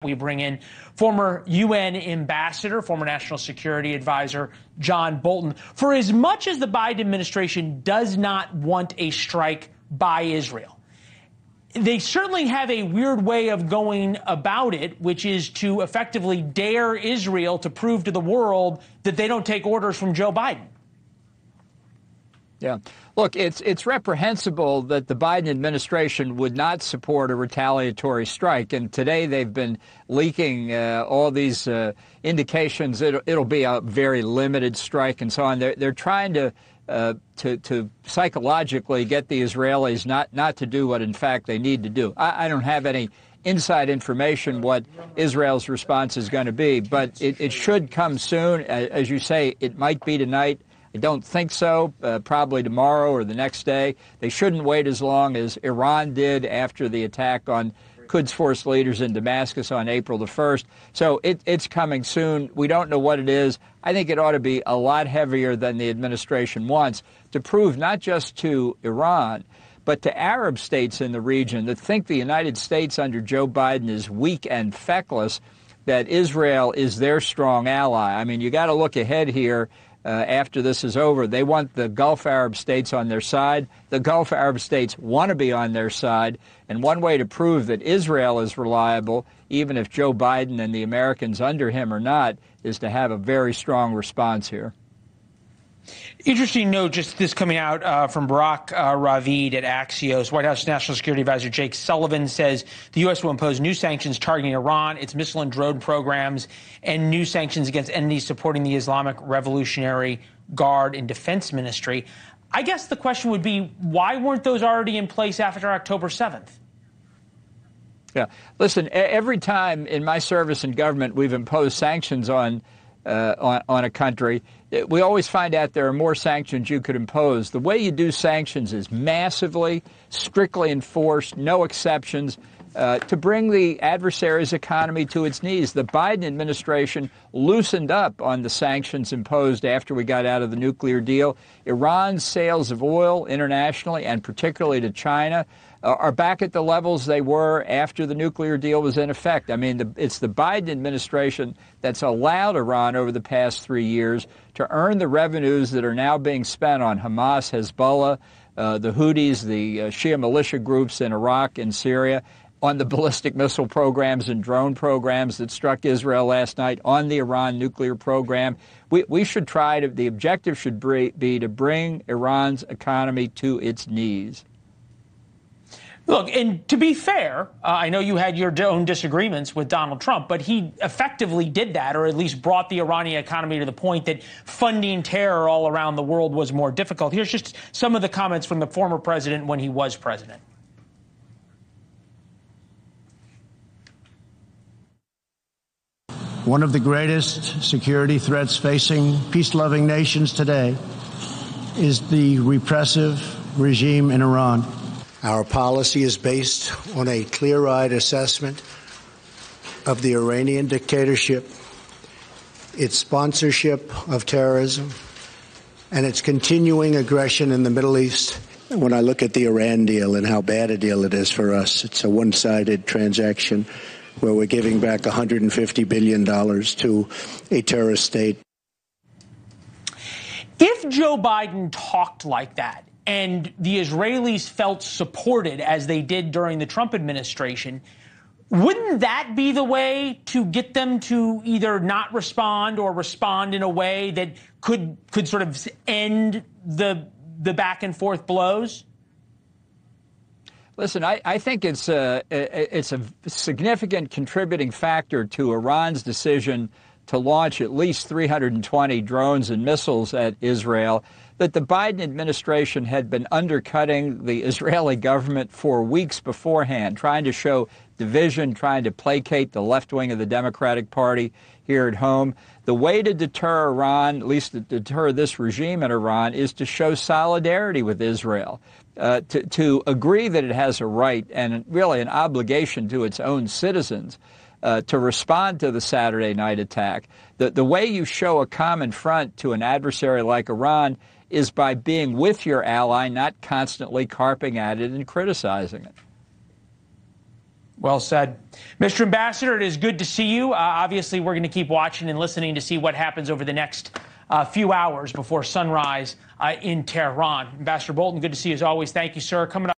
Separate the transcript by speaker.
Speaker 1: We bring in former UN ambassador, former national security advisor, John Bolton. For as much as the Biden administration does not want a strike by Israel, they certainly have a weird way of going about it, which is to effectively dare Israel to prove to the world that they don't take orders from Joe Biden.
Speaker 2: Yeah. Look, it's reprehensible that the Biden administration would not support a retaliatory strike. And today they've been leaking all these indications that it'll be a very limited strike and so on. They're trying to psychologically get the Israelis not to do what, in fact, they need to do. I don't have any inside information what Israel's response is going to be, but it should come soon. As you say, it might be tonight. I don't think so, probably tomorrow or the next day. They shouldn't wait as long as Iran did after the attack on Quds Force leaders in Damascus on April the 1st. So it's coming soon. We don't know what it is. I think it ought to be a lot heavier than the administration wants to prove not just to Iran, but to Arab states in the region that think the United States under Joe Biden is weak and feckless, that Israel is their strong ally. I mean, you got to look ahead here. After this is over, they want the Gulf Arab states on their side. The Gulf Arab states want to be on their side. And one way to prove that Israel is reliable, even if Joe Biden and the Americans under him are not, is to have a very strong response here.
Speaker 1: Interesting note, just this coming out from Barak Ravid at Axios. White House National Security Advisor Jake Sullivan says the U.S. will impose new sanctions targeting Iran, its missile and drone programs, and new sanctions against entities supporting the Islamic Revolutionary Guard and Defense Ministry. I guess the question would be, why weren't those already in place after October 7th?
Speaker 2: Yeah. Listen, every time in my service in government we've imposed sanctions on a country, we always find out there are more sanctions you could impose. The way you do sanctions is massively, strictly enforced, no exceptions, to bring the adversary's economy to its knees. The Biden administration loosened up on the sanctions imposed after we got out of the nuclear deal. Iran's sales of oil internationally, and particularly to China, are back at the levels they were after the nuclear deal was in effect. I mean, it's the Biden administration that's allowed Iran over the past 3 years to earn the revenues that are now being spent on Hamas, Hezbollah, the Houthis, the Shia militia groups in Iraq and Syria, on the ballistic missile programs and drone programs that struck Israel last night, on the Iran nuclear program. We should try to, the objective should be to bring Iran's economy to its knees.
Speaker 1: Look, and to be fair, I know you had your own disagreements with Donald Trump, but he effectively did that, or at least brought the Iranian economy to the point that funding terror all around the world was more difficult. Here's just some of the comments from the former president when he was president.
Speaker 3: One of the greatest security threats facing peace-loving nations today is the repressive regime in Iran. Our policy is based on a clear-eyed assessment of the Iranian dictatorship, its sponsorship of terrorism, and its continuing aggression in the Middle East. When I look at the Iran deal and how bad a deal it is for us, it's a one-sided transaction where we're giving back $150 billion to a terrorist state.
Speaker 1: If Joe Biden talked like that, and the Israelis felt supported as they did during the Trump administration, wouldn't that be the way to get them to either not respond or respond in a way that could sort of end the back and forth blows?
Speaker 2: Listen, I think it's a significant contributing factor to Iran's decision to launch at least 320 drones and missiles at Israel that the Biden administration had been undercutting the Israeli government for weeks beforehand, trying to show division, trying to placate the left wing of the Democratic Party here at home. The way to deter Iran, at least to deter this regime in Iran, is to show solidarity with Israel, to agree that it has a right and really an obligation to its own citizens to respond to the Saturday night attack. The way you show a common front to an adversary like Iran is by being with your ally, not constantly carping at it and criticizing it.
Speaker 1: Well said. Mr. Ambassador, it is good to see you. Obviously, we're going to keep watching and listening to see what happens over the next few hours before sunrise in Tehran. Ambassador Bolton, good to see you as always. Thank you, sir. Coming up.